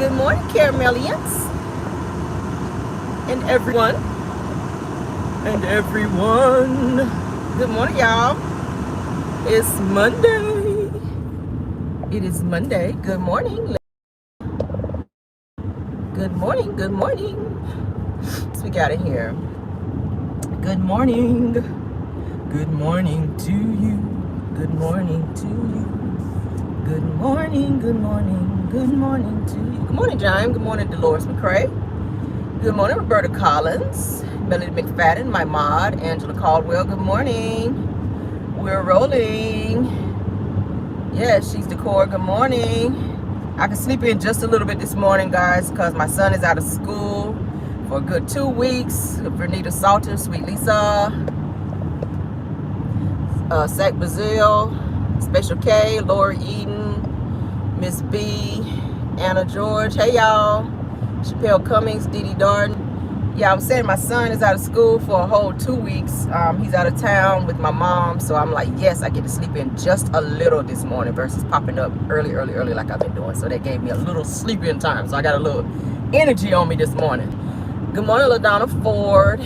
Good morning, Caramelians. And everyone. Good morning, y'all. It's Monday. It is Monday. Good morning. Good morning. Good morning. Let's we got in here. Good morning. Good morning to you. Good morning to you. Good morning. Good morning. Good morning to you. Good morning, John. Good morning, Dolores McCrae. Good morning, Roberta Collins. Melody McFadden, my mod. Angela Caldwell. Good morning. We're rolling. Yes, she's Decor. Good morning. I can sleep in just a little bit this morning, guys, because my son is out of school for a good 2 weeks. Vernita Salter, Sweet Lisa, Sack Brazil, Special K, Laura Eden, Miss B, Anna George. Hey, y'all. Chappelle Cummings, Dee Dee Darden. Yeah, I was saying my son is out of school for a whole 2 weeks. He's out of town with my mom, so I'm like, yes, I get to sleep in just a little this morning versus popping up early like I've been doing. So that gave me a little sleeping time, so I got a little energy on me this morning. Good morning, LaDonna Ford.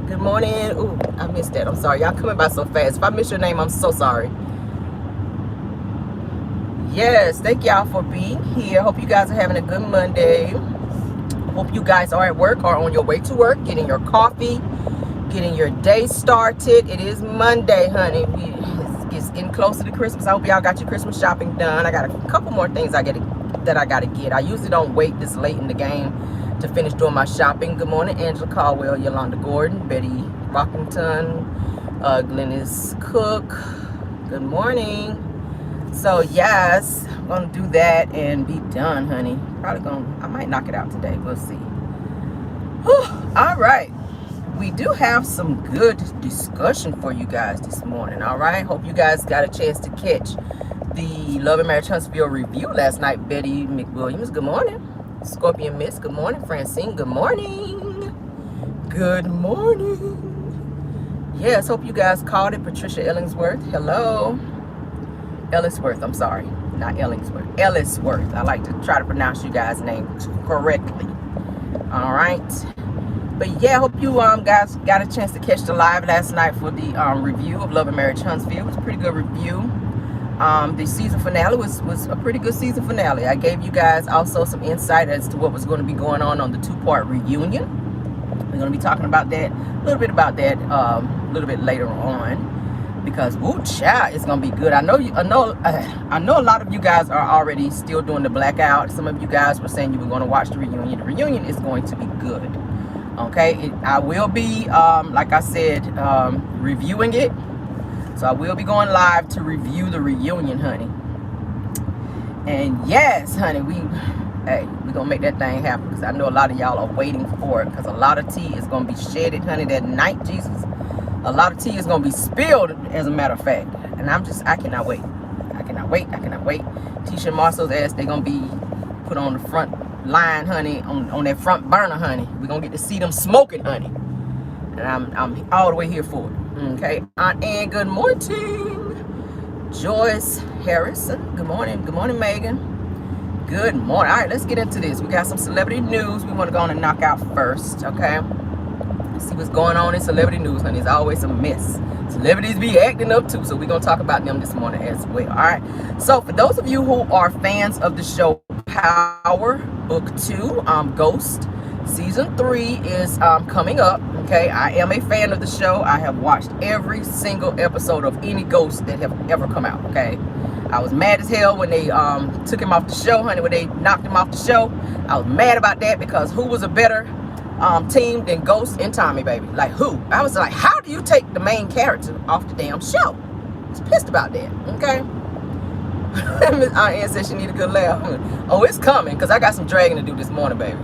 Good morning. Ooh, I missed that. I'm sorry. Y'all coming by so fast. If I miss your name, I'm so sorry. Yes, thank y'all for being here. Hope you guys are having a good Monday. Hope you guys are at work or on your way to work, getting your coffee, getting your day started. It is Monday, honey. It's getting closer to Christmas. I hope y'all got your Christmas shopping done. I got a couple more things I gotta get. I usually don't wait this late in the game to finish doing my shopping. Good morning, Angela Caldwell, Yolanda Gordon, Betty Rockington, Glennis Cook. Good morning. So yes, I'm gonna do that and be done, honey. I might knock it out today. We'll see. Whew. All right, we do have some good discussion for you guys this morning. All right, hope you guys got a chance to catch the Love and Marriage Huntsville review last night. Betty McWilliams, good morning. Scorpion Miss, good morning. Francine, good morning. Good morning. Yes, hope you guys caught it. Patricia Ellingsworth, hello. Ellisworth, I'm sorry, not Ellingsworth, Ellisworth. I like to try to pronounce you guys' names correctly. All right, but yeah, hope you guys got a chance to catch the live last night for the review of Love and Marriage Huntsville. It was a pretty good review. The season finale was a pretty good season finale. I gave you guys also some insight as to what was going to be going on the 2-part reunion. We're going to be talking about that, a little bit later on. Because woo child, it's gonna be good. I know a lot of you guys are already still doing the blackout. Some of you guys were saying you were going to watch the reunion. The reunion is going to be good. Okay, I will be like I said, reviewing it. So I will be going live to review the reunion, honey. And yes, honey, we're gonna make that thing happen, because I know a lot of y'all are waiting for it, because a lot of tea is gonna be shedded, honey, that night. Jesus, a lot of tea is going to be spilled, as a matter of fact. And I cannot wait. I cannot wait. Tisha Marshall's ass, they're going to be put on the front line, honey, on that front burner, honey. We're going to get to see them smoking, honey. And I'm all the way here for it. Okay. Aunt Ann, good morning. Joyce Harrison, good morning. Good morning, Megan. Good morning. All right, let's get into this. We got some celebrity news we want to go on and knock out first, okay? See what's going on in celebrity news, honey. It's always a mess. Celebrities be acting up too, so we're gonna talk about them this morning as well. All right, so for those of you who are fans of the show Power Book 2, Ghost season 3 is coming up. Okay, I am a fan of the show. I have watched every single episode of any Ghost that have ever come out. Okay, I was mad as hell when they took him off the show, honey, when they knocked him off the show. I was mad about that, because who was a better team than Ghost and Tommy, baby? Like, who? I was like, how do you take the main character off the damn show? I was pissed about that. Okay. Miss Aunt Ann said she need a good laugh. Oh, it's coming, because I got some dragging to do this morning, baby.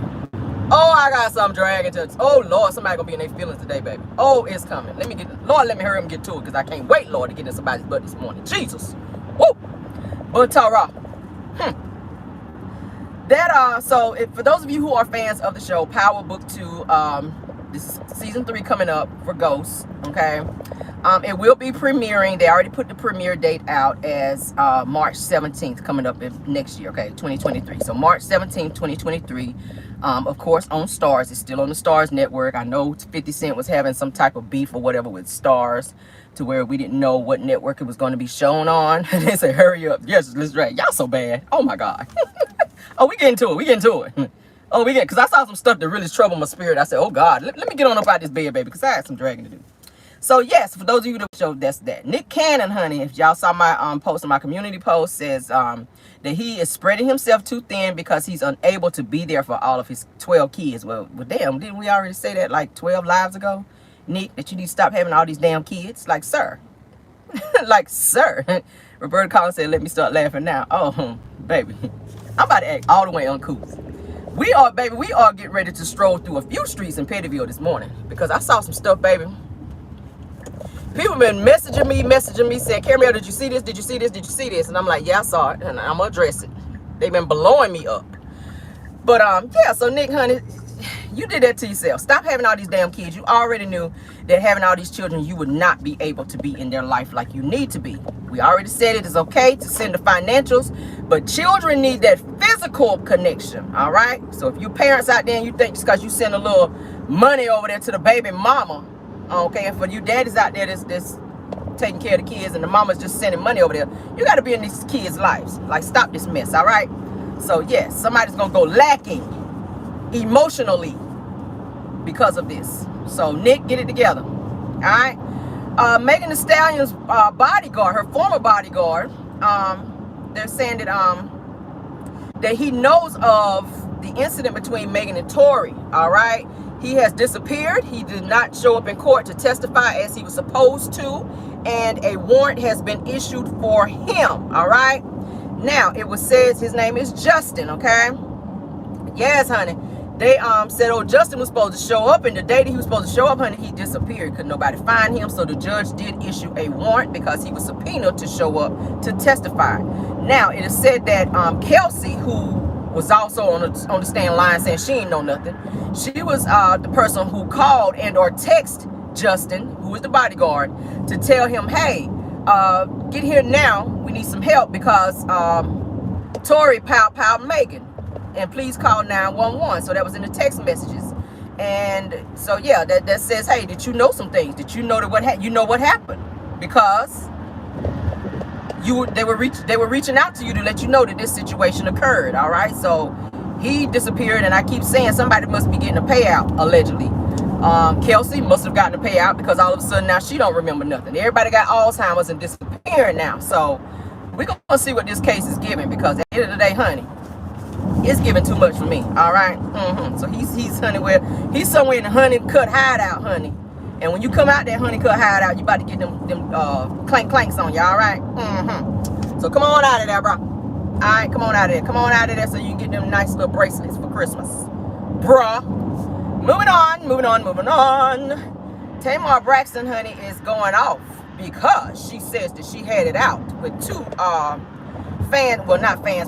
Oh, I got some dragging to. Oh Lord, somebody gonna be in their feelings today, baby. Oh, it's coming. Let me hurry up and get to it, because I can't wait, Lord, to get in somebody's butt this morning. Jesus. Woo. But Tara. So for those of you who are fans of the show Power Book 2, this is season 3 coming up for Ghost. Okay, It will be premiering. They already put the premiere date out as March 17th, coming up next year, okay, 2023. So March 17th, 2023. Of course, on Stars. It's still on the Stars network. I know 50 Cent was having some type of beef or whatever with Stars, to where we didn't know what network it was going to be shown on. And they said, hurry up. Yes, let's drag. Y'all so bad. Oh, my God. Oh, we get into it. We get into it. Oh, because I saw some stuff that really troubled my spirit. I said, oh, God, let me get on up out this bed, baby, because I had some dragging to do. So, yes, for those of you that show, that's that. Nick Cannon, honey, if y'all saw my post, my community post, says that he is spreading himself too thin because he's unable to be there for all of his 12 kids. Well, damn, didn't we already say that like 12 lives ago, Nick, that you need to stop having all these damn kids? Like, sir. Like, sir. Roberta Collins said, let me start laughing now. Oh, baby. I'm about to act all the way uncouth. We are getting ready to stroll through a few streets in Pettyville this morning because I saw some stuff, baby. People been messaging me, saying, Caramel, did you see this? Did you see this? Did you see this? And I'm like, yeah, I saw it, and I'm gonna address it. They've been blowing me up. But yeah, so Nick, honey, you did that to yourself. Stop having all these damn kids. You already knew that having all these children, you would not be able to be in their life like you need to be. We already said it is okay to send the financials, but children need that physical connection, all right? So if you parents out there and you think just because you send a little money over there to the baby mama, okay, and for you daddies out there that's taking care of the kids and the mama's just sending money over there, you got to be in these kids' lives. Like, stop this mess, all right? So, yes, somebody's going to go lacking emotionally because of this. So, Nick, get it together, all right? Megan Thee Stallion's bodyguard, her former bodyguard, they're saying that he knows of the incident between Megan and Tory, all right? He has disappeared. He did not show up in court to testify as he was supposed to, and a warrant has been issued for him, all right? Now, it was said his name is Justin, okay? Yes, honey. They said, oh, Justin was supposed to show up, and the day that he was supposed to show up, honey, he disappeared. Could nobody find him, so the judge did issue a warrant because he was subpoenaed to show up to testify. Now, it is said that Kelsey, who was also on the stand line saying she ain't know nothing, she was the person who called and or text Justin, who was the bodyguard, to tell him, hey, get here now, we need some help because Tory piled Megan, and please call 911. So that was in the text messages. And so yeah, that says, hey, did you know some things? Did you know that what happened? Because they were reaching out to you to let you know that this situation occurred, all right? So he disappeared, and I keep saying somebody must be getting a payout, allegedly. Kelsey must have gotten a payout because all of a sudden now she don't remember nothing. Everybody got Alzheimer's and disappearing now. So we're going to see what this case is giving, because at the end of the day, honey, it's giving too much for me, all right? So he's honey, he's somewhere in the honey cut hideout, honey. And when you come out that honey cut hideout, you about to get them clanks on you, all right? So come on out of there, bro. All right, come on out of there. Come on out of there so you can get them nice little bracelets for Christmas, bruh. Moving on. Tamar Braxton, honey, is going off because she says that she had it out with two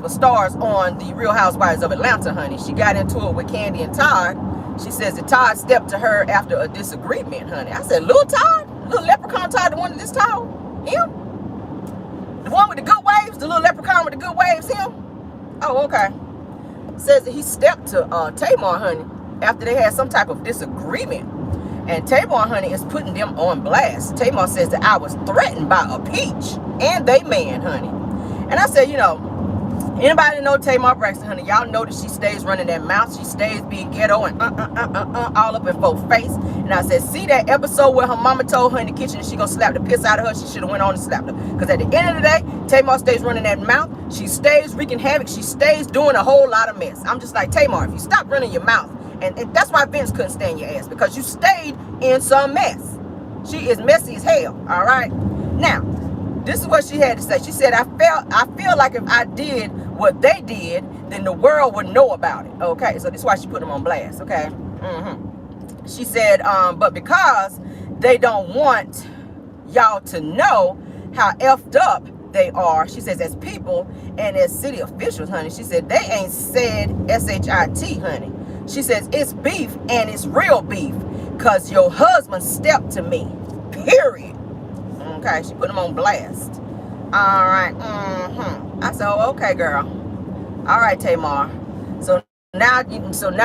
stars on the Real Housewives of Atlanta, honey. She got into it with Candy and Todd. She says that Todd stepped to her after a disagreement, honey. I said, little Todd? Little leprechaun Todd, the one in this towel? Him? The one with the good waves? The little leprechaun with the good waves? Him? Oh, okay. Says that he stepped to Tamar, honey, after they had some type of disagreement. And Tamar, honey, is putting them on blast. Tamar says that I was threatened by a peach and they man, honey. And I said, you know, anybody know Tamar Braxton, honey, y'all know that she stays running that mouth. She stays being ghetto and all up in folks' face. And I said, see that episode where her mama told her in the kitchen that she gonna slap the piss out of her? She should have went on and slapped her. Because at the end of the day, Tamar stays running that mouth. She stays wreaking havoc. She stays doing a whole lot of mess. I'm just like, Tamar, if you stop running your mouth, and that's why Vince couldn't stand your ass, because you stayed in some mess. She is messy as hell, all right? Now, this is what she had to say. She said, I feel like if I did what they did, then the world would know about it. Okay, so this is why she put them on blast, okay? She said, but because they don't want y'all to know how effed up they are, she says, as people and as city officials, honey, she said, they ain't said S-H-I-T, honey. She says, it's beef and it's real beef because your husband stepped to me, period. Okay, she put them on blast. All right. I said, oh, okay, girl. All right, Tamar. So now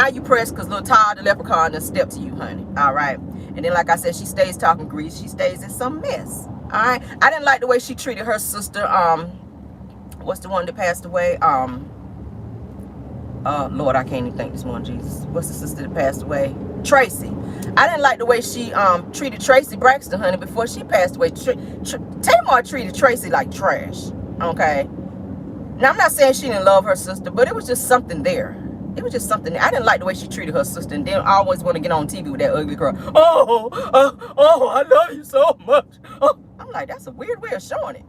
you press because little Todd the leprechaun just stepped to you, honey. All right. And then, like I said, she stays talking grease. She stays in some mess. All right. I didn't like the way she treated her sister. What's the one that passed away? Lord, I can't even think this one, Jesus. What's the sister that passed away? Tracy. I didn't like the way she treated Tracy Braxton, honey, before she passed away. Tamar treated Tracy like trash. Okay. Now, I'm not saying she didn't love her sister, but it was just something there. It was just something there. I didn't like the way she treated her sister, and then I always want to get on TV with that ugly girl. Oh, I love you so much. Oh. I'm like, that's a weird way of showing it.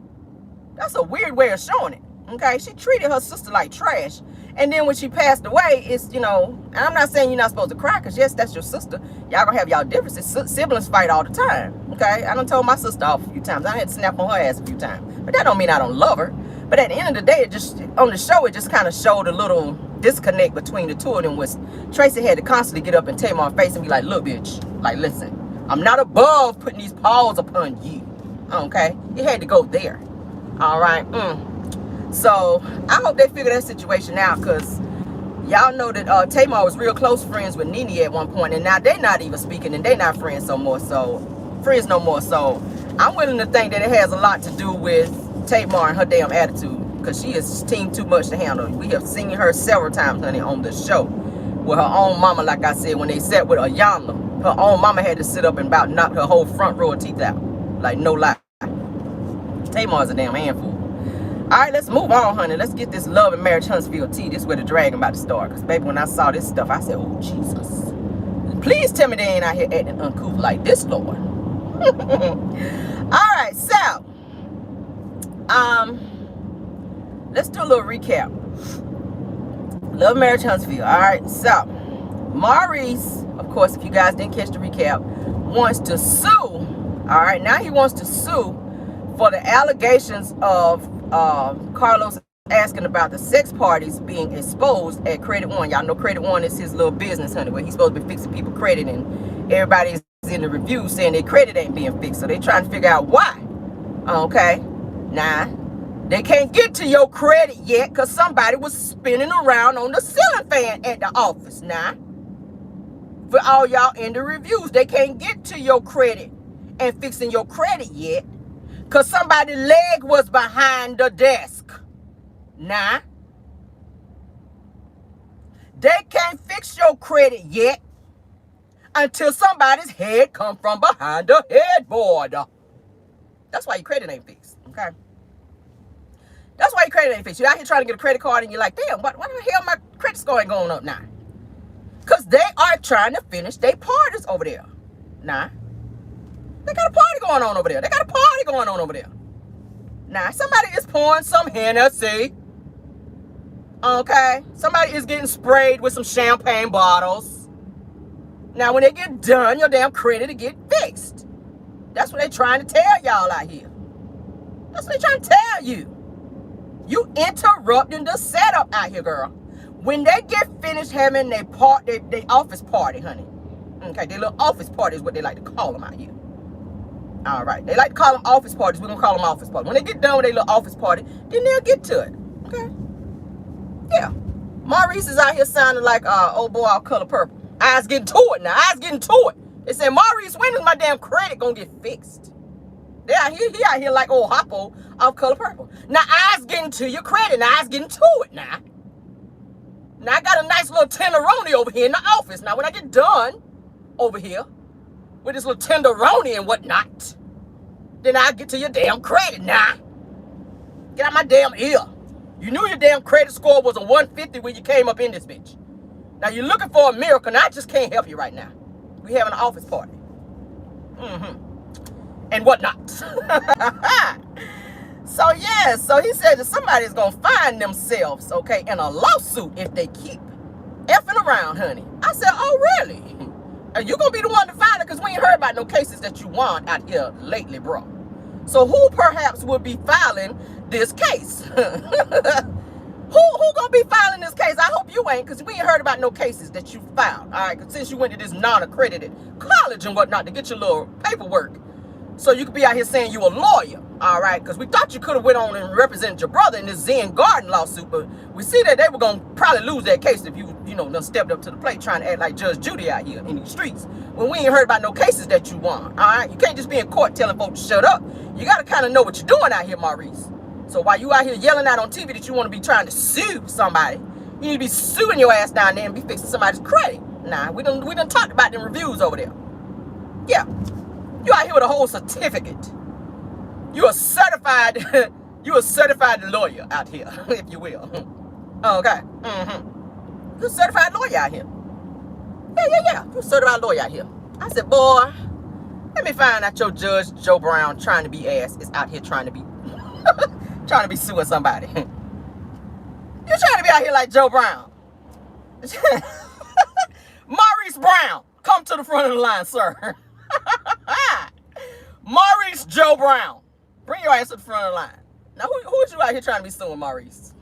That's a weird way of showing it. Okay, she treated her sister like trash. And then when she passed away, it's, you know, and I'm not saying you're not supposed to cry, because yes, that's your sister. Y'all gonna have y'all differences. Siblings fight all the time. Okay, I done told my sister off a few times. I had to snap on her ass a few times. But that don't mean I don't love her. But at the end of the day, it just, on the show, it just kind of showed a little disconnect between the two of them. Was Tracy had to constantly get up and Tamar's face and be like, look, bitch, like, listen, I'm not above putting these paws upon you. Okay, it had to go there. All right. So I hope they figure that situation out, because y'all know that Tamar was real close friends with Nene at one point, and now they're not even speaking, and they're not friends no more. So I'm willing to think that it has a lot to do with Tamar and her damn attitude, because she is team too much to handle. We have seen her several times, honey, on the show with her own mama. Like I said, when they sat with Ayanna, her own mama had to sit up and about knock her whole front row of teeth out. Like, no lie. Tamar's a damn handful. All right, let's move on, honey. Let's get this Love and Marriage Huntsville tea. This is where the dragon about to start. Because, baby, when I saw this stuff, I said, oh, Jesus. Please tell me they ain't out here acting uncouth like this, Lord. All right, so, let's do a little recap. Love, Marriage, Huntsville. All right, so, Maurice, of course, if you guys didn't catch the recap, wants to sue. All right, now he wants to sue for the allegations of Carlos asking about the sex parties being exposed at Credit One. Y'all know Credit One is his little business, honey, where he's supposed to be fixing people credit, and everybody's in the review saying their credit ain't being fixed. So they trying to figure out why. Okay, now they can't get to your credit yet because somebody was spinning around on the ceiling fan at the office. Now, for all y'all in the reviews, they can't get to your credit and fixing your credit yet because somebody's leg was behind the desk. Nah. They can't fix your credit yet until somebody's head come from behind the headboard. That's why your credit ain't fixed, okay? That's why your credit ain't fixed. You're out here trying to get a credit card and you're like, damn, why the hell my credit score ain't going up now? Because they are trying to finish their parties over there. Nah. They got a party going on over there. They got a party going on over there. Now, somebody is pouring some Hennessy. Okay? Somebody is getting sprayed with some champagne bottles. Now, when they get done, your damn credit will get fixed. That's what they're trying to tell y'all out here. That's what they're trying to tell you. You interrupting the setup out here, girl. When they get finished having their office party, honey. Okay, their little office party is what they like to call them out here. All right, they like to call them office parties. We're going to call them office parties. When they get done with their little office party, then they'll get to it. Okay? Yeah. Maurice is out here sounding like old boy all color purple. Eyes getting to it now. Eyes getting to it. They say, Maurice, when is my damn credit going to get fixed? They out here, he out here like old Hoppo off color purple. Now, eyes getting to your credit. Now, eyes getting to it now. Now, I got a nice little tenderoni over here in the office. Now, when I get done over here with this little tenderoni and whatnot, then I get to your damn credit now. Get out my damn ear. You knew your damn credit score was a 150 when you came up in this bitch. Now, you're looking for a miracle, and I just can't help you right now. We having an office party. And whatnot. So, yeah, so he said that somebody's going to find themselves, okay, in a lawsuit if they keep effing around, honey. I said, oh, really? Are you going to be the one to find it? Because we ain't heard about no cases that you won out here lately, bro. So who perhaps will be filing this case? Who gonna be filing this case? I hope you ain't, because we ain't heard about no cases that you filed. All right, because since you went to this non-accredited college and whatnot to get your little paperwork, So you could be out here saying you a lawyer, all right? Because we thought you could have went on and represented your brother in this Zen Garden lawsuit, but we see that they were going to probably lose that case if you done stepped up to the plate trying to act like Judge Judy out here in these streets. When we ain't heard about no cases that you won, all right? You can't just be in court telling folks to shut up. You got to kind of know what you're doing out here, Maurice. So while you out here yelling out on TV that you want to be trying to sue somebody, you need to be suing your ass down there and be fixing somebody's credit. Nah, we done talked about them reviews over there. Yeah. You out here with a whole certificate. You a certified lawyer out here, if you will. Okay. You a certified lawyer out here. Yeah. You a certified lawyer out here. I said, boy, let me find out your Judge Joe Brown trying to be ass is out here trying to be suing somebody. You're trying to be out here like Joe Brown. Maurice Brown, come to the front of the line, sir. Maurice Joe Brown, bring your ass to the front of the line. Now, who is you out here trying to be suing, Maurice?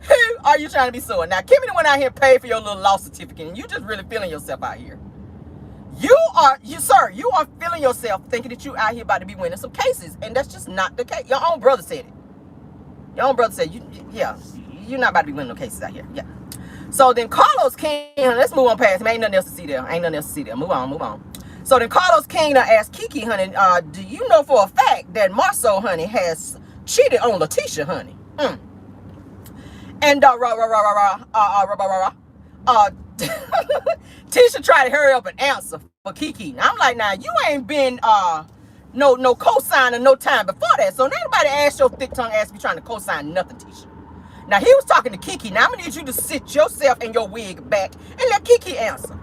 Who are you trying to be suing? Now, Kimmy went out here and paid for your little law certificate, and you just really feeling yourself out here. You are feeling yourself thinking that you out here about to be winning some cases, and that's just not the case. Your own brother said it. Your own brother said, you're not about to be winning no cases out here. Yeah. So then Carlos King, let's move on past him. Ain't nothing else to see there. Move on. So then Carlos King asked Kiki, honey, do you know for a fact that Marceau, honey, has cheated on Letitia, honey? And Tisha tried to hurry up and answer for Kiki. Now, I'm like, now you ain't been no co-signer no time before that. So nobody asked your thick tongue ass be trying to co-sign nothing, Tisha. Now he was talking to Kiki. Now I'm gonna need you to sit yourself and your wig back and let Kiki answer.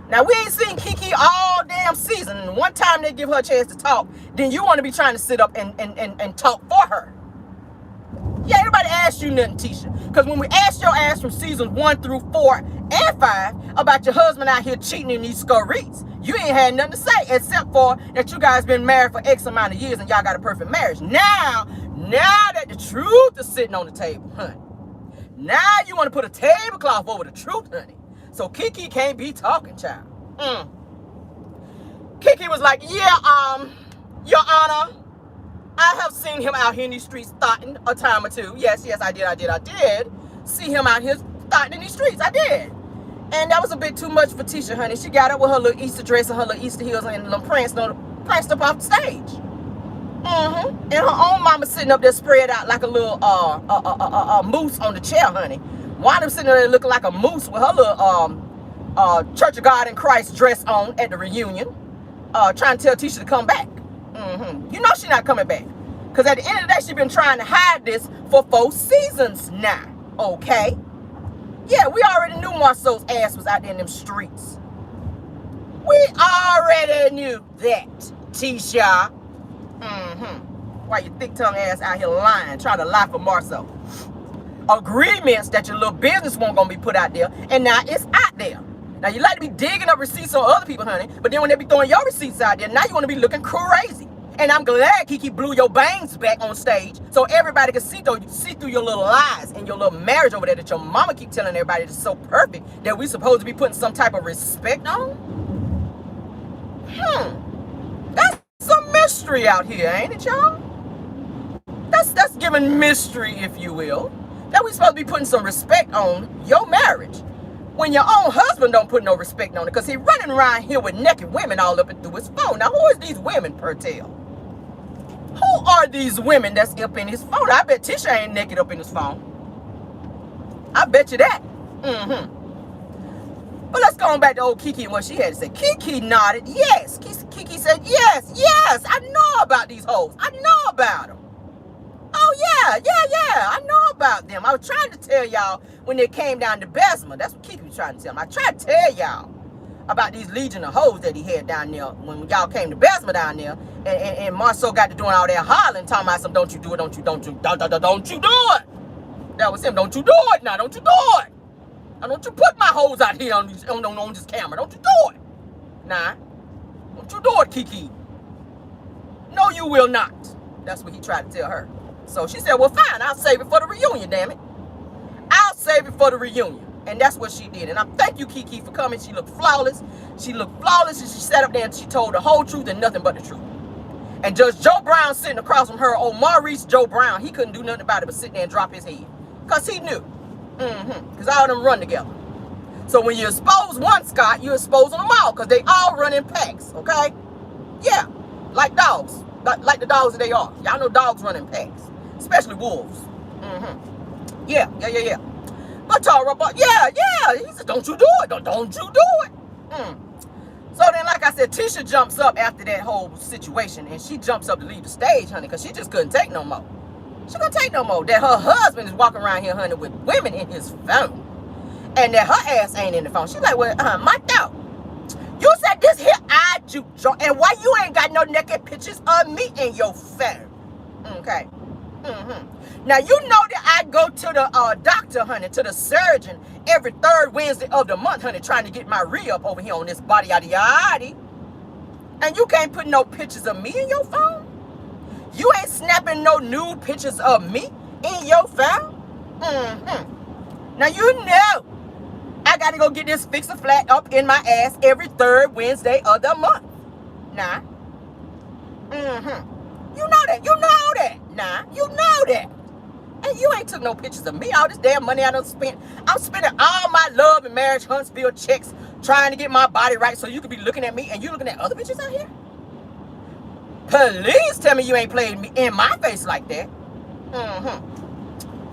Now we ain't seen Kiki all damn season. And one time they give her a chance to talk, then you want to be trying to sit up and talk for her. Yeah, everybody asked you nothing, Tisha. Because when we asked your ass from seasons 1 through 4 and 5 about your husband out here cheating in these scurries, you ain't had nothing to say except for that you guys been married for X amount of years and y'all got a perfect marriage. Now that the truth is sitting on the table, honey. Now you want to put a tablecloth over the truth, honey. So Kiki can't be talking, child. Kiki was like, yeah, Your Honor, I have seen him out here in these streets thotting a time or two. Yes, I did see him out here thotting in these streets. I did. And that was a bit too much for Tisha, honey. She got up with her little Easter dress and her little Easter heels and pranced up off the stage. And her own mama sitting up there spread out like a little moose on the chair, honey. Wound up sitting there looking like a moose with her little Church of God in Christ dress on at the reunion, trying to tell Tisha to come back. You know she's not coming back. Because at the end of the day, she's been trying to hide this for 4 seasons now. Okay? Yeah, we already knew Marceau's ass was out there in them streets. We already knew that, Tisha. Why your thick tongue ass out here lying, trying to lie for Marceau. Agreements that your little business won't gonna be put out there, and now it's out there. Now you like to be digging up receipts on other people, honey, but then when they be throwing your receipts out there, now you want to be looking crazy. And I'm glad Kiki blew your bangs back on stage so everybody can see through your little lies and your little marriage over there that your mama keep telling everybody is so perfect that we supposed to be putting some type of respect on. That's some mystery out here, ain't it, y'all? That's giving mystery, if you will. That we supposed to be putting some respect on your marriage. When your own husband don't put no respect on it, because he running around here with naked women all up and through his phone. Now, who is these women, Pertel? Who are these women that's up in his phone? I bet Tisha ain't naked up in his phone. I bet you that. But let's go on back to old Kiki and what she had to say. Kiki nodded. Yes. Kiki said, yes. I know about these hoes. I know about them. Oh, yeah. I know about them. I was trying to tell y'all when they came down to Bessemer. That's what Kiki was trying to tell me. I tried to tell y'all about these legion of hoes that he had down there when y'all came to Bessemer down there. And Marceau got to doing all that hollering, talking about some, don't you do it. Don't you do it. That was him. Don't you do it now. Don't you do it. Now, don't you put my hoes out here on this camera. Don't you do it. Nah. Don't you do it, Kiki. No, you will not. That's what he tried to tell her. So she said, well, fine. I'll save it for the reunion, damn it. I'll save it for the reunion. And that's what she did. And I thank you, Kiki, for coming. She looked flawless. She looked flawless, and she sat up there and she told the whole truth and nothing but the truth. And Judge Joe Brown sitting across from her, Maurice Joe Brown, he couldn't do nothing about it but sit there and drop his head. Because he knew. Because all of them run together. So when you expose one, Scott, you're exposing them all. Because they all run in packs, okay? Yeah, like dogs. Like the dogs that they are. Y'all know dogs run in packs. Especially wolves. Yeah. But Tara, he said, don't you do it. Don't you do it. So then, like I said, Tisha jumps up after that whole situation, and she jumps up to leave the stage, honey, because she just couldn't take no more. She couldn't take no more. That her husband is walking around here, honey, with women in his phone, and that her ass ain't in the phone. She's like, well, my thought. You said this here I juke joint, and why you ain't got no naked pictures of me in your phone? Okay. Now, you know that I go to the doctor, honey, to the surgeon every third Wednesday of the month, honey, trying to get my re-up over here on this body yada yada. And you can't put no pictures of me in your phone? You ain't snapping no nude pictures of me in your phone? Now, you know I got to go get this fix a flat up in my ass every third Wednesday of the month. Nah. You know that. You know that. Nah, you know that. And you ain't took no pictures of me. All this damn money I done spent. I'm spending all my love and marriage Huntsville checks trying to get my body right so you could be looking at me and you looking at other bitches out here? Please tell me you ain't playing me in my face like that.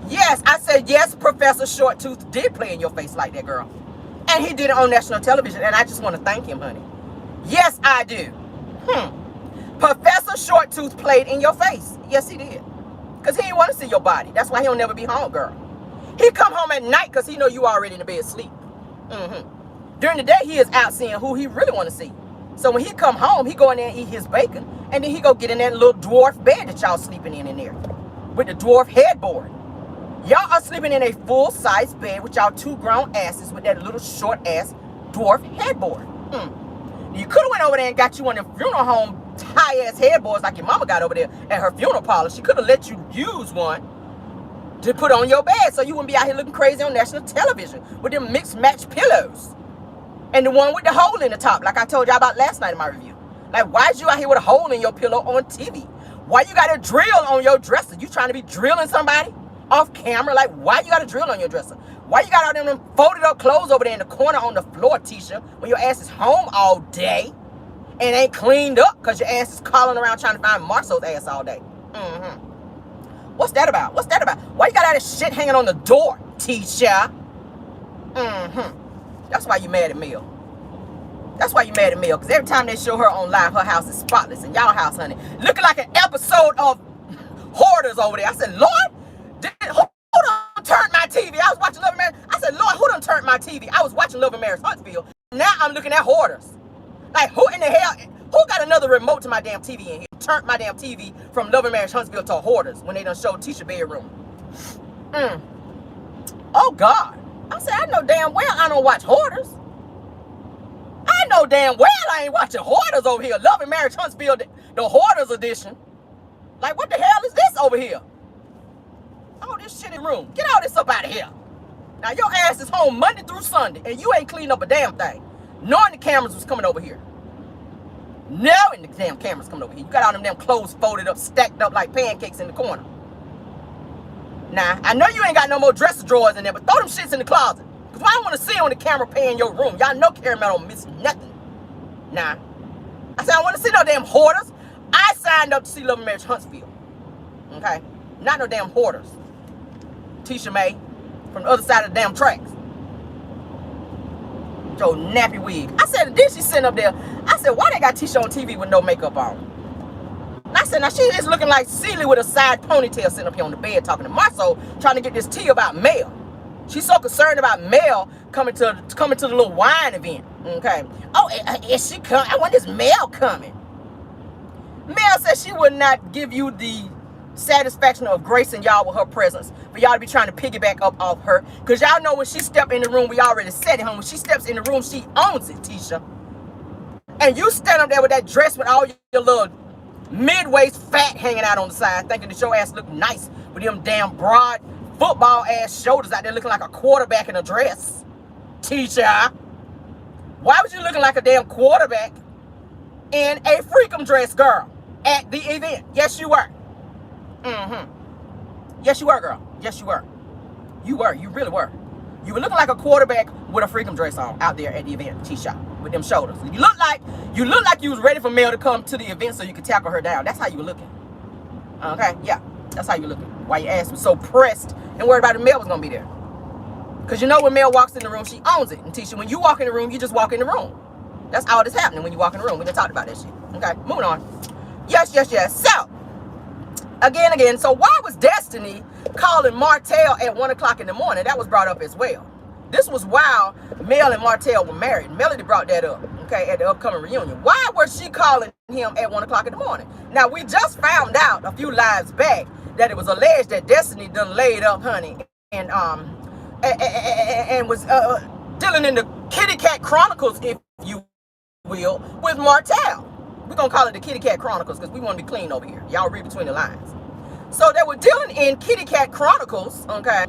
Yes, I said yes, Professor Shorttooth did play in your face like that, girl. And he did it on national television, and I just want to thank him, honey. Yes, I do. Professor Shorttooth played in your face. Yes, he did. Because he didn't want to see your body. That's why he'll never be home, girl. He come home at night because he know you already in the bed asleep. During the day, he is out seeing who he really want to see. So when he come home, he go in there and eat his bacon, and then he go get in that little dwarf bed that y'all sleeping in there with the dwarf headboard. Y'all are sleeping in a full-size bed with y'all two grown asses with that little short-ass dwarf headboard. You could have went over there and got you one of the funeral home high-ass headboards like your mama got over there at her funeral parlor. She could have let you use one to put on your bed so you wouldn't be out here looking crazy on national television with them mixed-match pillows. And the one with the hole in the top, like I told y'all about last night in my review. Like, why is you out here with a hole in your pillow on TV? Why you got a drill on your dresser? You trying to be drilling somebody off camera? Like, why you got a drill on your dresser? Why you got all them folded up clothes over there in the corner on the floor, Tisha, when your ass is home all day and ain't cleaned up because your ass is calling around trying to find Marcel's ass all day? What's that about? What's that about? Why you got all this shit hanging on the door, Tisha? That's why you mad at Mel. That's why you mad at Mel. Because every time they show her on live, her house is spotless. And y'all house, honey, looking like an episode of Hoarders over there. I said, Lord, who done turned my TV? I was watching Love and Marriage. I said, Lord, who done turned my TV? I was watching Love and Marriage Huntsville. Now I'm looking at Hoarders. Like, who in the hell, who got another remote to my damn TV in here? Turned my damn TV from Love and Marriage Huntsville to Hoarders when they done showed Tisha bedroom. Oh, God. I said, I know damn well I don't watch Hoarders. I know damn well I ain't watching Hoarders over here. Love and Marriage Huntsville, the Hoarders edition. Like, what the hell is this over here? All this shit in room. Get all this up out of here. Now, your ass is home Monday through Sunday, and you ain't cleaned up a damn thing. Knowing the cameras was coming over here. Knowing the damn cameras coming over here. You got all them damn clothes folded up, stacked up like pancakes in the corner. Now, I know you ain't got no more dresser drawers in there, but throw them shits in the closet. Because I don't want to see on the camera paying your room. Y'all know Caramel don't miss nothing. Nah. I said, I want to see no damn Hoarders. I signed up to see Love and Marriage Huntsville. Okay? Not no damn Hoarders. Tisha May from the other side of the damn tracks. Joe nappy wig. I said, then she sitting up there. I said, why they got Tisha on TV with no makeup on? I said, now she is looking like Celie with a side ponytail sitting up here on the bed talking to Marceau, trying to get this tea about Mel. She's so concerned about Mel coming to the little wine event. Okay. Oh, is she coming? I want this Mel coming. Mel said she would not give you the satisfaction of gracing y'all with her presence for y'all to be trying to piggyback up off her. Because y'all know when she step in the room, we already said it, honey. When she steps in the room, she owns it, Tisha. And you stand up there with that dress with all your little mid-waist fat hanging out on the side, thinking that your ass look nice with them damn broad football ass shoulders out there looking like a quarterback in a dress. Tisha, why was you looking like a damn quarterback in a freakum dress, girl, at the event? Yes, you were. Yes, you were, girl. Yes, you were. You were. You really were. You were looking like a quarterback with a freakum dress on out there at the event, Tisha, with them shoulders. You look like you was ready for Mel to come to the event so you could tackle her down. That's how you were looking. Okay, yeah, that's how you were looking. Why your ass was so pressed and worried about if Mel was gonna be there. Because you know when Mel walks in the room, she owns it. And Tisha, when you walk in the room, you just walk in the room. That's all that's happening when you walk in the room. We done talked about that shit. Okay, moving on. Yes. So, again. So why was Destiny calling Martell at 1 o'clock in the morning? That was brought up as well. This was while Mel and Martell were married. Melody brought that up, okay, at the upcoming reunion. Why was she calling him at 1 o'clock in the morning? Now, we just found out a few lives back that it was alleged that Destiny done laid up, honey, and was dealing in the Kitty Cat Chronicles, if you will, with Martell. We're going to call it the Kitty Cat Chronicles because we want to be clean over here. Y'all read between the lines. So they were dealing in Kitty Cat Chronicles, okay?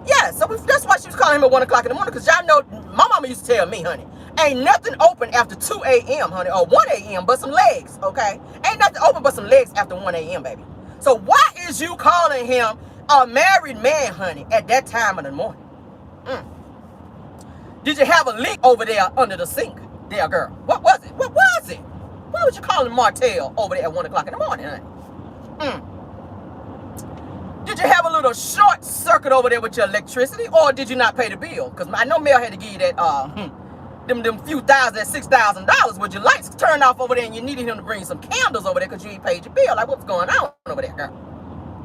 Yeah, so that's why she was calling him at 1 o'clock in the morning, because y'all know, my mama used to tell me, honey, ain't nothing open after 2 a.m., honey, or 1 a.m. but some legs, okay? Ain't nothing open but some legs after 1 a.m., baby. So why is you calling him a married man, honey, at that time of the morning? Did you have a leak over there under the sink there, girl? What was it? What was it? Why was you calling Martell over there at 1 o'clock in the morning, honey? Did you have a little short circuit over there with your electricity, or did you not pay the bill? Because I know Mel had to give you that, them few thousand, that $6,000 with your lights turned off over there, and you needed him to bring some candles over there because you ain't paid your bill. Like, what's going on over there, girl?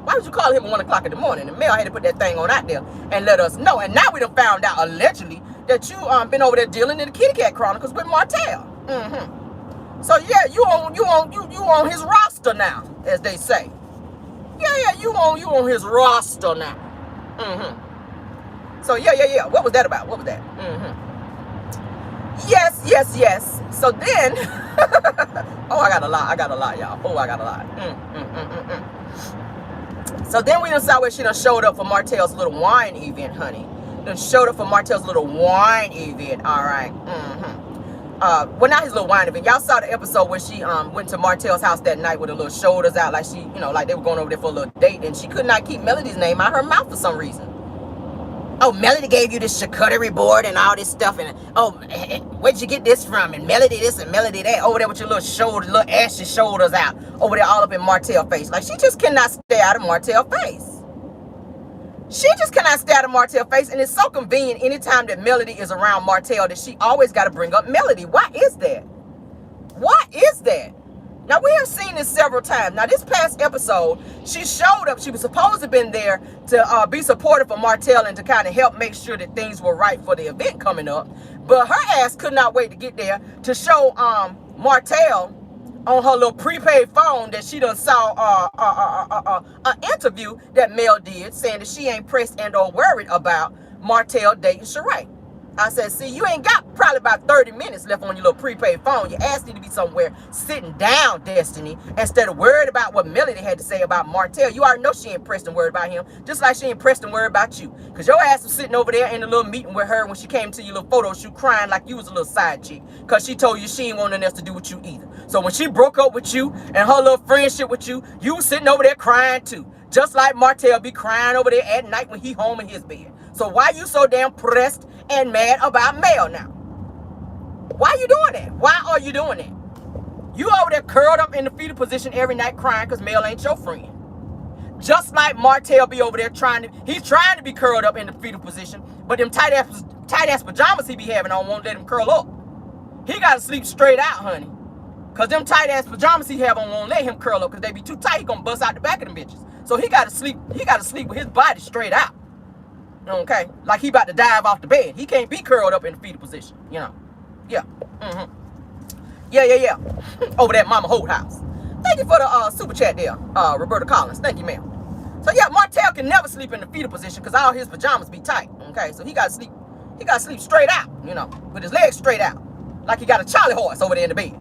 Why would you call him at 1 o'clock in the morning? And Mel had to put that thing on out there and let us know. And now we done found out, allegedly, that you been over there dealing in the Kitty Cat Chronicles with Martell. So yeah, you on his roster now, as they say. Yeah, you on his roster now. So yeah. What was that about? What was that? Yes. So then, oh, I got a lot, y'all. Oh, I got a lot. So then we done saw where she done showed up for Martell's little wine event, honey. Done showed up for Martell's little wine event, all right. Well, not his little wine event. Y'all saw the episode where she went to Martell's house that night with her little shoulders out, like she, you know, like they were going over there for a little date, and she could not keep Melody's name out her mouth for some reason. Oh, Melody gave you this charcuterie board and all this stuff, and oh, where'd you get this from? And Melody this and Melody that, over there with your little shoulders, little ashy shoulders out, over there all up in Martell's face. Like, she just cannot stay out of Martell's face. She just cannot stay out of Martell's face, and it's so convenient anytime that Melody is around Martell that she always got to bring up Melody. Why is that? Why is that? Now, we have seen this several times. Now, this past episode, she showed up. She was supposed to have been there to be supportive of Martell and to kind of help make sure that things were right for the event coming up. But her ass could not wait to get there to show Martell on her little prepaid phone that she done saw an interview that Mel did saying that she ain't pressed and or worried about Martell dating Sheree. I said, see, you ain't got probably about 30 minutes left on your little prepaid phone. Your ass need to be somewhere sitting down, Destiny, instead of worried about what Melody had to say about Martell. You already know she ain't pressed and worried about him, just like she ain't pressed and worried about you. Because your ass was sitting over there in a little meeting with her when she came to your little photo shoot crying like you was a little side chick because she told you she ain't want nothing else to do with you either. So when she broke up with you and her little friendship with you, you was sitting over there crying too. Just like Martell be crying over there at night when he home in his bed. So why you so damn pressed and mad about Mel now? Why you doing that? Why are you doing that? You over there curled up in the fetal position every night crying because Mel ain't your friend. Just like Martell be over there he's trying to be curled up in the fetal position, but them tight ass pajamas he be having on won't let him curl up. He got to sleep straight out, honey. Because them tight ass pajamas he have on won't let him curl up because they be too tight. He gonna bust out the back of them bitches. So he got to sleep with his body straight out. Okay, like he about to dive off the bed. He can't be curled up in the fetal position, you know. Yeah. Yeah. Over that Mama Holt house. Thank you for the super chat there, Roberta Collins. Thank you, ma'am. So yeah, Martell can never sleep in the fetal position because all his pajamas be tight. Okay, so he got to sleep straight out, you know, with his legs straight out, like he got a Charlie horse over there in the bed.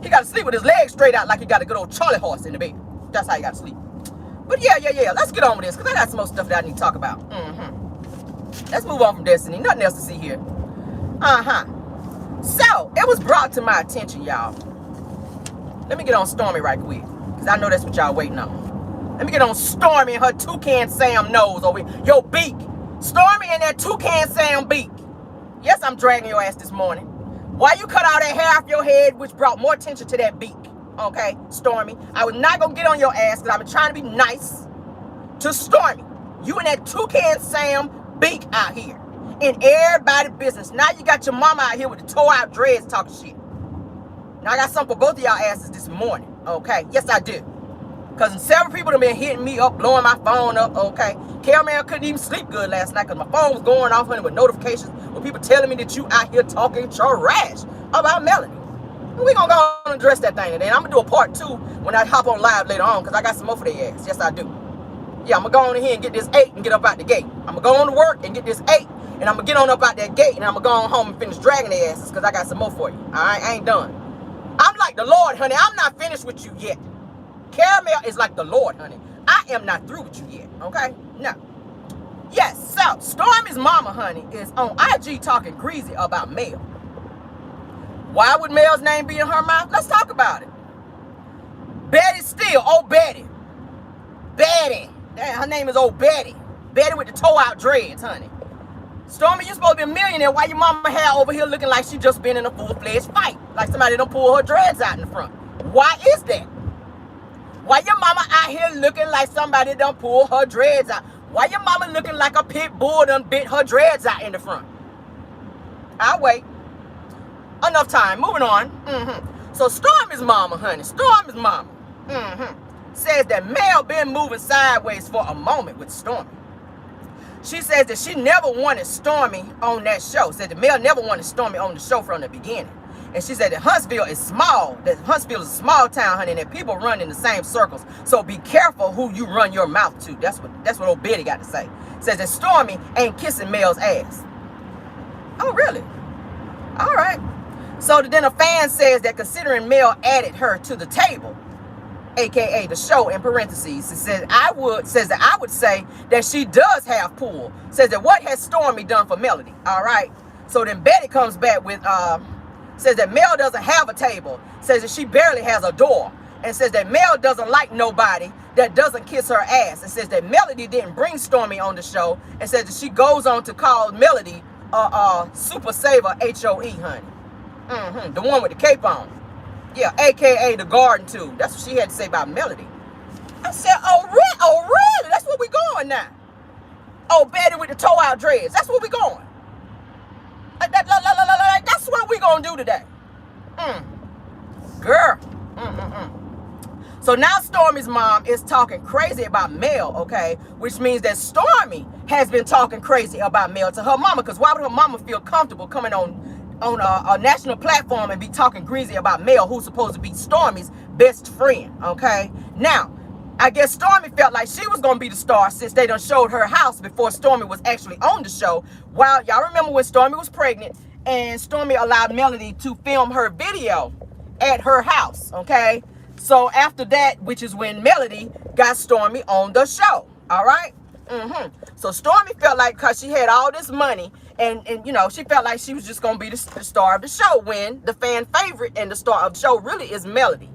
He got to sleep with his legs straight out like he got a good old Charlie horse in the bed. That's how he got to sleep. But yeah. Let's get on with this because I got some more stuff that I need to talk about. Let's move on from Destiny. Nothing else to see here. So, it was brought to my attention, y'all. Let me get on Stormy right quick because I know that's what y'all waiting on. Let me get on Stormy and her Toucan Sam nose over here. Yo, beak. Stormy and that Toucan Sam beak. Yes, I'm dragging your ass this morning. Why you cut out that hair off your head, which brought more attention to that beak? Okay, Stormy. I was not going to get on your ass because I've been trying to be nice to Stormy. You and that Toucan Sam beak out here. In everybody's business. Now you got your mama out here with the toe out dreads talking shit. Now I got something for both of y'all asses this morning. Okay? Yes, I do. Because several people have been hitting me up, blowing my phone up. Okay? Caramel couldn't even sleep good last night because my phone was going off, honey, with notifications with people telling me that you out here talking trash about Melody. We're going to go and address that thing today. And I'm going to do a part 2 when I hop on live later on because I got some more for their ass. Yes, I do. Yeah, I'm going to go on in here and get this 8 and get up out the gate. I'm going to go on to work and get this 8. And I'm going to get on up out that gate and I'm going to go on home and finish dragging their asses because I got some more for you. All right? I ain't done. I'm like the Lord, honey. I'm not finished with you yet. Caramel is like the Lord, honey. I am not through with you yet. Okay? No. Yes. So, Stormy's mama, honey, is on IG talking greasy about Mel. Why would Mel's name be in her mouth? Let's talk about it. Betty Steele. Oh, Betty. Betty. Damn, her name is old Betty. Betty with the toe out dreads, honey. Stormy, you supposed to be a millionaire. Why your mama hair over here looking like she just been in a full-fledged fight? Like somebody done pull her dreads out in the front. Why is that? Why your mama out here looking like somebody done pull her dreads out? Why your mama looking like a pit bull done bit her dreads out in the front? I'll wait. Enough time. Moving on. So Stormy's mama, honey. Stormy's mama. Says that Mel been moving sideways for a moment with Stormy. She says that she never wanted Stormy on that show. Said that Mel never wanted Stormy on the show from the beginning. And she said that Huntsville is small. That Huntsville is a small town, honey, and that people run in the same circles. So be careful who you run your mouth to. That's what old Betty got to say. Says that Stormy ain't kissing Mel's ass. Oh, really? All right. So then a fan says that considering Mel added her to the table, aka the show in parentheses, it says I would say that she does have pull. Says that what has Stormy done for Melody? All right. So then Betty comes back with says that Mel doesn't have a table. Says that she barely has a door. And says that Mel doesn't like nobody that doesn't kiss her ass. And says that Melody didn't bring Stormy on the show. And says that she goes on to call Melody Super Saver HOE, honey. The one with the cape on. Yeah, a.k.a. the garden tube. That's what she had to say about Melody. I said, oh, really? That's where we going now. Oh, Betty with the toe out dreads. That's where we going. That's what we going to do today. Girl. So now Stormy's mom is talking crazy about Mel, okay? Which means that Stormy has been talking crazy about Mel to her mama. Because why would her mama feel comfortable coming on a national platform and be talking greasy about Mel, who's supposed to be Stormy's best friend, okay? Now, I guess Stormy felt like she was going to be the star since they done showed her house before Stormy was actually on the show. While y'all remember when Stormy was pregnant and Stormy allowed Melody to film her video at her house, okay? So after that, which is when Melody got Stormy on the show, all right? So Stormy felt like because she had all this money and you know, she felt like she was just going to be the star of the show when the fan favorite and the star of the show really is Melody.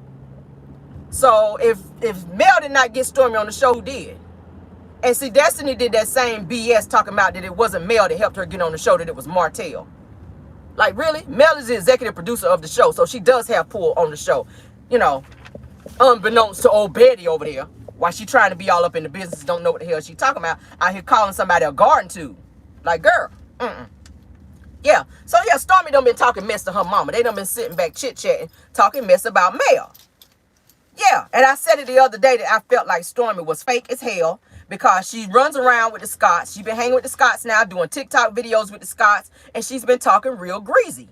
So if Mel did not get Stormy on the show, who did? And see, Destiny did that same BS talking about that it wasn't Mel that helped her get on the show, that it was Martell. Like, really? Mel is the executive producer of the show, so she does have pull on the show. You know, unbeknownst to old Betty over there, while she trying to be all up in the business, don't know what the hell she talking about, out here calling somebody a garden tube. Like, girl, Yeah, so yeah, Stormy done been talking mess to her mama. They done been sitting back chit-chatting, talking mess about Mel. Yeah, and I said it the other day that I felt like Stormy was fake as hell because she runs around with the Scotts. She's been hanging with the Scotts now, doing TikTok videos with the Scotts, and she's been talking real greasy.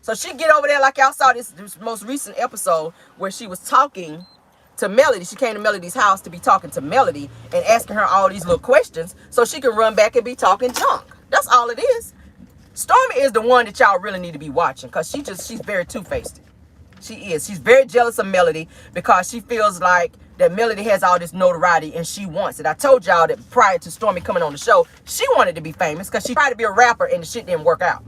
So she get over there, like y'all saw this most recent episode where she was talking to Melody. She came to Melody's house to be talking to Melody and asking her all these little questions so she can run back and be talking junk. That's all it is. Stormy is the one that y'all really need to be watching because she's very two-faced. She is. She's very jealous of Melody because she feels like that Melody has all this notoriety and she wants it. I told y'all that prior to Stormy coming on the show, she wanted to be famous because she tried to be a rapper and the shit didn't work out.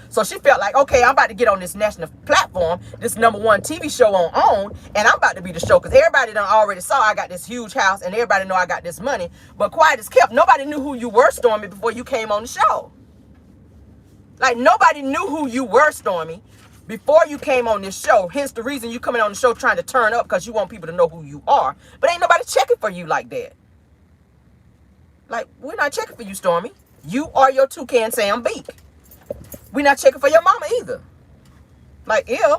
So she felt like, okay, I'm about to get on this national platform, this #1 TV show on, and I'm about to be the show. Because everybody done already saw I got this huge house and everybody know I got this money. But quiet as kept, nobody knew who you were, Stormy, before you came on the show. Like, nobody knew who you were, Stormy, before you came on this show. Hence the reason you coming on the show trying to turn up, because you want people to know who you are. But ain't nobody checking for you like that. Like, we're not checking for you, Stormy. You are your toucan Sam Beak. We're not checking for your mama either. Like, ew.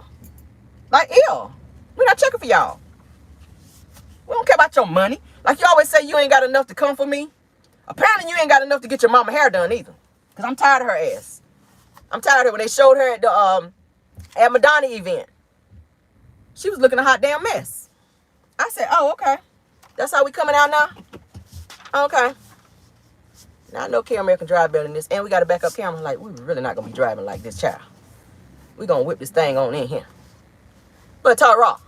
Like, ew. We're not checking for y'all. We don't care about your money. Like, you always say you ain't got enough to come for me. Apparently, you ain't got enough to get your mama hair done either. Because I'm tired of her ass. I'm tired of her. When they showed her at the at Madonna event, she was looking a hot damn mess. I said, oh, okay. That's how we coming out now? Okay. Now, I know camera can drive better than this. And we got a backup camera. Like, we're really not going to be driving like this, child. We're going to whip this thing on in here. But talk raw.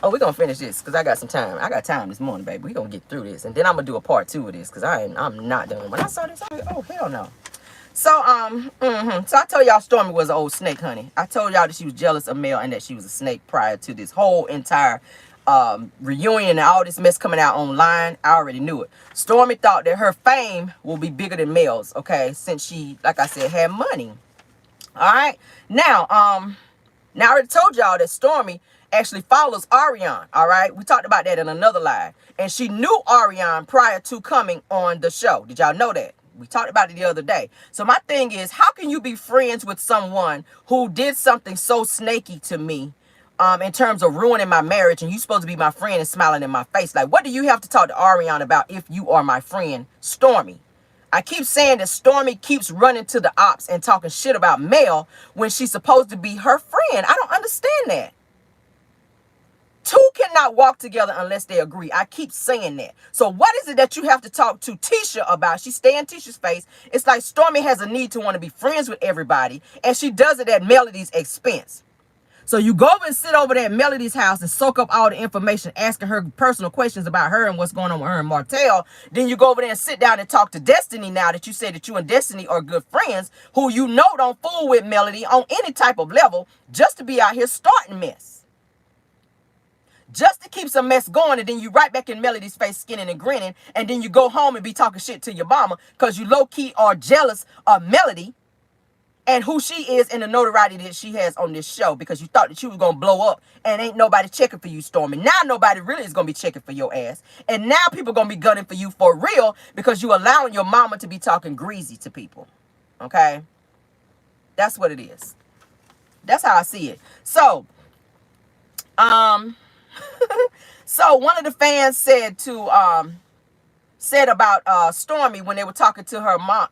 Oh, we're going to finish this because I got some time. I got time this morning, baby. We're going to get through this. And then I'm going to do a part 2 of this because I'm not done. When I saw this, I was like, oh, hell no. So, so I told y'all Stormy was an old snake, honey. I told y'all that she was jealous of Mel and that she was a snake prior to this whole entire reunion and all this mess coming out online. I already knew it. Stormy thought that her fame will be bigger than Mel's, okay, since she, like I said, had money. All right. Now I already told y'all that Stormy actually follows Ariane. All right. We talked about that in another live. And she knew Ariane prior to coming on the show. Did y'all know that? We talked about it the other day. So my thing is, how can you be friends with someone who did something so snaky to me in terms of ruining my marriage, and you supposed to be my friend and smiling in my face? Like, what do you have to talk to Ariane about if you are my friend, Stormy? I keep saying that Stormy keeps running to the ops and talking shit about Mel when she's supposed to be her friend. I don't understand that. Two cannot walk together unless they agree. I keep saying that. So what is it that you have to talk to Tisha about? She stay in Tisha's face. It's like Stormy has a need to want to be friends with everybody, and she does it at Melody's expense. So you go over and sit over there at Melody's house and soak up all the information, asking her personal questions about her and what's going on with her and Martell. Then you go over there and sit down and talk to Destiny now that you say that you and Destiny are good friends, who you know don't fool with Melody on any type of level, just to be out here starting mess. Just to keep some mess going, and then you right back in Melody's face skinning and grinning, and then you go home and be talking shit to your mama because you low-key are jealous of Melody and who she is and the notoriety that she has on this show, because you thought that she was going to blow up and ain't nobody checking for you, Stormy. Now nobody really is going to be checking for your ass. And now people going to be gunning for you for real because you allowing your mama to be talking greasy to people. Okay? That's what it is. That's how I see it. So, so one of the fans said about Stormy when they were talking to her mom,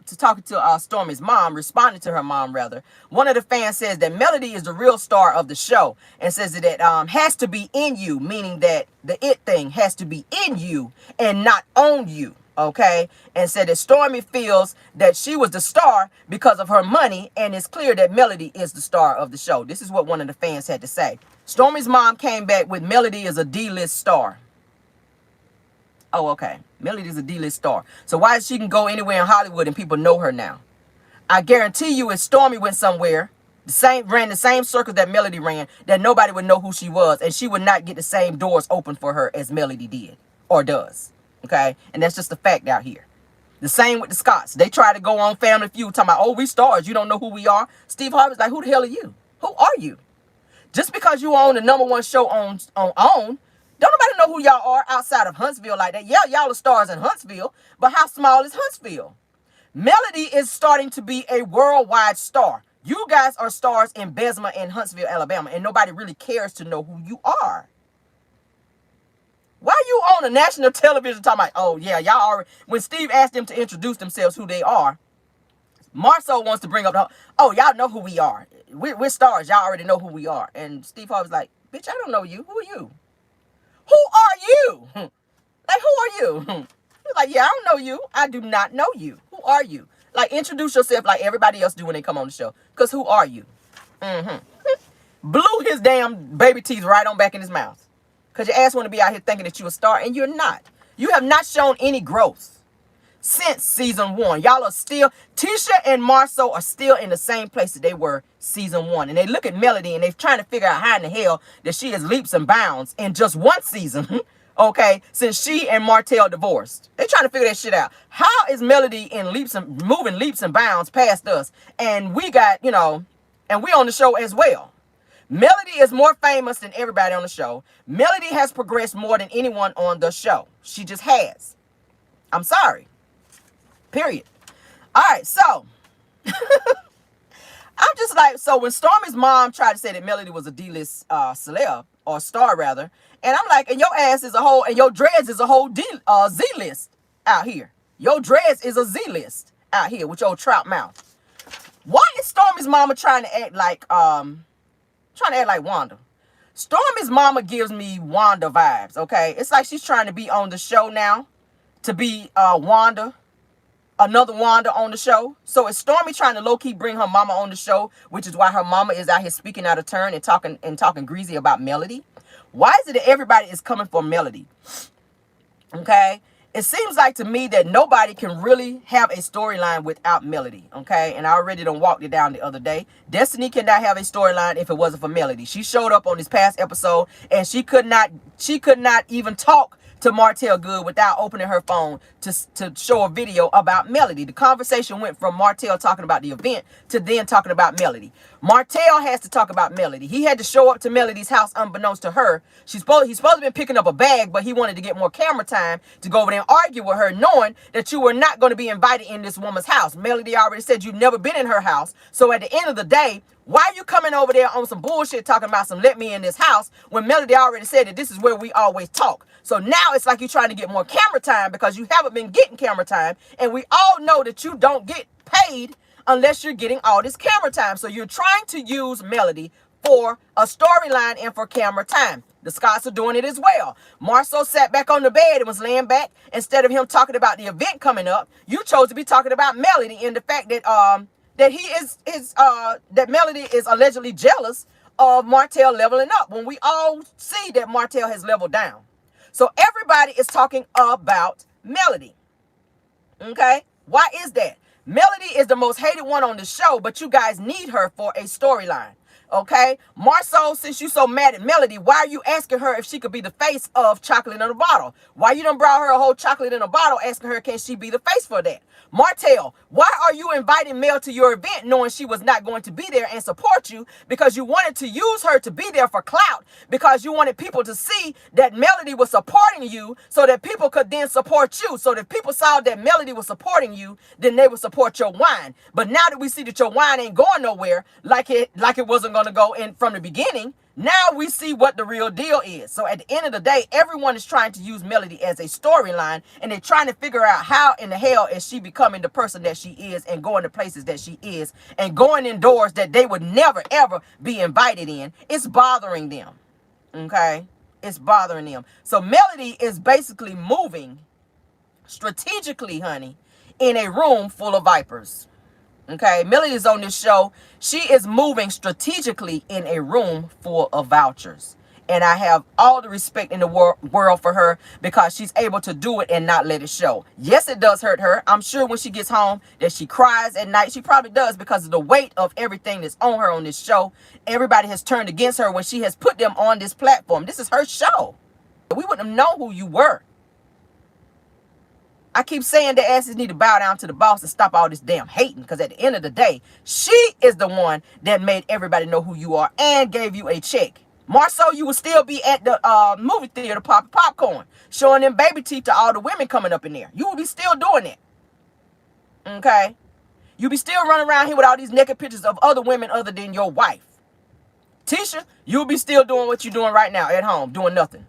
Stormy's mom, responding to her mom rather. One of the fans says that Melody is the real star of the show and says that it has to be in you, meaning that the it thing has to be in you and not on you. Okay, and said that Stormy feels that she was the star because of her money, and it's clear that Melody is the star of the show. This is what one of the fans had to say. Stormy's mom came back with Melody is a D-list star. Oh, okay. Melody is a D-list star. So why she can go anywhere in Hollywood and people know her now? I guarantee you, if Stormy went somewhere, ran the same circles that Melody ran, that nobody would know who she was, and she would not get the same doors open for her as Melody did or does. Okay, and that's just a fact out here. The same with the Scotts. They try to go on Family Feud talking about, oh, we stars. You don't know who we are. Steve Harvey's like, who the hell are you? Who are you? Just because you own the #1 show on don't nobody know who y'all are outside of Huntsville like that. Yeah, y'all are stars in Huntsville, but how small is Huntsville? Melody is starting to be a worldwide star. You guys are stars in Bessemer and Huntsville, Alabama, and nobody really cares to know who you are. Why you on a national television talking about, oh, yeah, y'all already, when Steve asked them to introduce themselves who they are, Marceau wants to bring up, oh, y'all know who we are. We're stars. Y'all already know who we are. And Steve Harvey's like, bitch, I don't know you. Who are you? Who are you? Like, who are you? He's like, yeah, I don't know you. I do not know you. Who are you? Like, introduce yourself like everybody else do when they come on the show. Because who are you? Blew his damn baby teeth right on back in his mouth. because your ass want to be out here thinking that you a star, and you're not. You have not shown any growth since season 1. Y'all are still, Tisha and Marceau are still in the same place that they were season 1. And they look at Melody and they're trying to figure out how in the hell that she has leaps and bounds in just one season. Okay, since she and Martell divorced. They're trying to figure that shit out. How is Melody in moving leaps and bounds past us? And we got, you know, and we on the show as well. Melody is more famous than everybody on the show. Melody has progressed more than anyone on the show. She just has. I'm sorry. Period. All right, so I'm just like, so when Stormy's mom tried to say that Melody was a D-list celeb, or star rather, and I'm like, and your ass is a whole, and your dreads is a whole Z-list out here. Your dreads is a Z-list out here with your trout mouth. Why is Stormy's mama trying to act like Wanda? Stormy's mama gives me Wanda vibes, okay? It's like she's trying to be on the show now, to be Wanda, another Wanda on the show. So is Stormy trying to low-key bring her mama on the show, which is why her mama is out here speaking out of turn and talking greasy about Melody? Why is it that everybody is coming for Melody? Okay? It seems like to me that nobody can really have a storyline without Melody, okay? And I already done walked it down the other day. Destiny cannot have a storyline if it wasn't for Melody. She showed up on this past episode and she could not even talk to Martell good without opening her phone to show a video about Melody. The conversation went from Martell talking about the event to then talking about Melody. Martell has to talk about Melody. He had to show up to Melody's house unbeknownst to her. He's supposed to be picking up a bag, but he wanted to get more camera time to go over there and argue with her, knowing that you were not going to be invited in this woman's house. Melody already said you've never been in her house. So at the end of the day, why are you coming over there on some bullshit talking about some let me in this house when Melody already said that this is where we always talk? So now it's like you're trying to get more camera time because you haven't been getting camera time. And we all know that you don't get paid unless you're getting all this camera time. So you're trying to use Melody for a storyline and for camera time. The Scotts are doing it as well. Marceau sat back on the bed and was laying back. Instead of him talking about the event coming up, you chose to be talking about Melody and the fact that that Melody is allegedly jealous of Martell leveling up when we all see that Martell has leveled down. So everybody is talking about Melody. Okay? Why is that? Melody is the most hated one on the show, but you guys need her for a storyline. Okay? Marceau, since you so mad at Melody, why are you asking her if she could be the face of Chocolate in a Bottle? Why you done brought her a whole chocolate in a bottle asking her can she be the face for that? Martell, why are you inviting Mel to your event knowing she was not going to be there and support you because you wanted to use her to be there for clout because you wanted people to see that Melody was supporting you so that people could then support you. So that people saw that Melody was supporting you, then they would support your wine. But now that we see that your wine ain't going nowhere like it wasn't going to go in from the beginning, now we see what the real deal is. So at the end of the day, everyone is trying to use Melody as a storyline, and they're trying to figure out how in the hell is she becoming the person that she is and going to places that she is and going indoors that they would never, ever be invited in. It's bothering them. Okay? It's bothering them. So Melody is basically moving strategically, honey, in a room full of vipers. Okay, Melody is on this show. She is moving strategically in a room full of vouchers. And I have all the respect in the world for her because she's able to do it and not let it show. Yes, it does hurt her. I'm sure when she gets home that she cries at night. She probably does because of the weight of everything that's on her on this show. Everybody has turned against her when she has put them on this platform. This is her show. We wouldn't have known who you were. I keep saying the asses need to bow down to the boss and stop all this damn hating because at the end of the day, she is the one that made everybody know who you are and gave you a check. Marceau, you will still be at the movie theater popping popcorn, showing them baby teeth to all the women coming up in there. You will be still doing that. Okay? You'll be still running around here with all these naked pictures of other women other than your wife. Tisha, you'll be still doing what you're doing right now at home, doing nothing.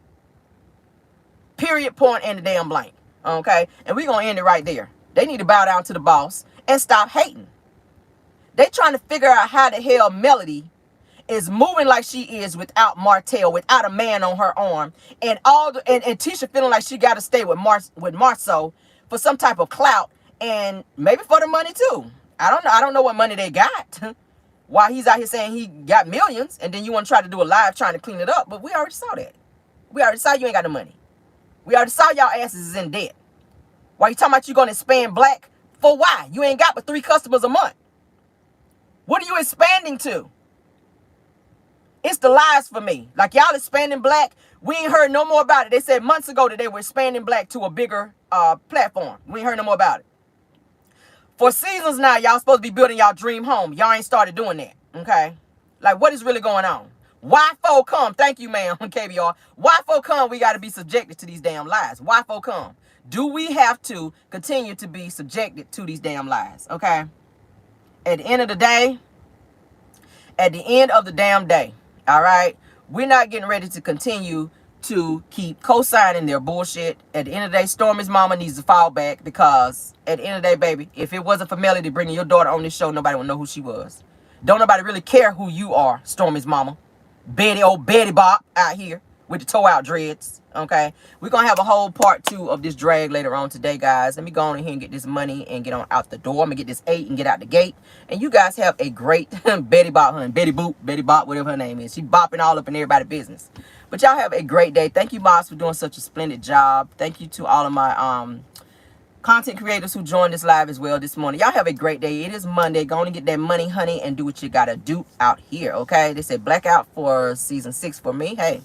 Period, point, and the damn blank. Okay? And we're going to end it right there. They need to bow down to the boss and stop hating. They trying to figure out how the hell Melody is moving like she is without Martell, without a man on her arm, and Tisha feeling like she got to stay with Marceau for some type of clout and maybe for the money too. I don't know what money they got. Why he's out here saying he got millions, and then you want to try to do a live trying to clean it up, but we already saw that. We already saw you ain't got no money. We already saw y'all asses is in debt. Why you talking about you gonna expand black? For why? You ain't got but 3 customers a month. What are you expanding to? It's the lies for me. Like, y'all expanding black. We ain't heard no more about it. They said months ago that they were expanding black to a bigger platform. We ain't heard no more about it. For seasons now, y'all supposed to be building y'all dream home. Y'all ain't started doing that. Okay? Like, what is really going on? Why for come? Thank you, ma'am, KBR. Why for come we got to be subjected to these damn lies? Why for come? Do we have to continue to be subjected to these damn lies? Okay? At the end of the day, at the end of the damn day, all right, we're not getting ready to continue to keep co-signing their bullshit. At the end of the day, Stormy's mama needs to fall back, because at the end of the day, baby, if it wasn't for Melody bringing your daughter on this show, nobody would know who she was. Don't nobody really care who you are, Stormy's mama. Old Betty Bop out here with the toe out dreads. Okay, we're gonna have a whole part 2 of this drag later on today, guys. Let me go on in here and get this money and get on out the door. I'm gonna get this 8 and get out the gate. And you guys have a great Betty Bop, Betty Boop, Betty Bop, whatever her name is. She bopping all up in everybody's business. But y'all have a great day. Thank you, Moss, for doing such a splendid job. Thank you to all of my content creators who joined this live as well this morning. Y'all have a great day. It is Monday. Go on and get that money, honey, and do what you gotta do out here. Okay, they said blackout for season 6 for me. Hey,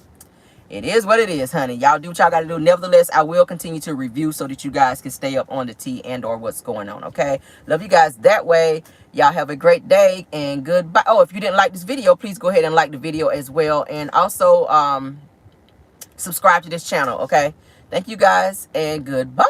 it is what it is, honey. Y'all do what y'all gotta do. Nevertheless, I will continue to review so that you guys can stay up on the tea and or what's going on. Okay, love you guys that way. Y'all have a great day and goodbye. Oh, if you didn't like this video, please go ahead and like the video as well, and also subscribe to this channel. Okay, thank you guys and goodbye.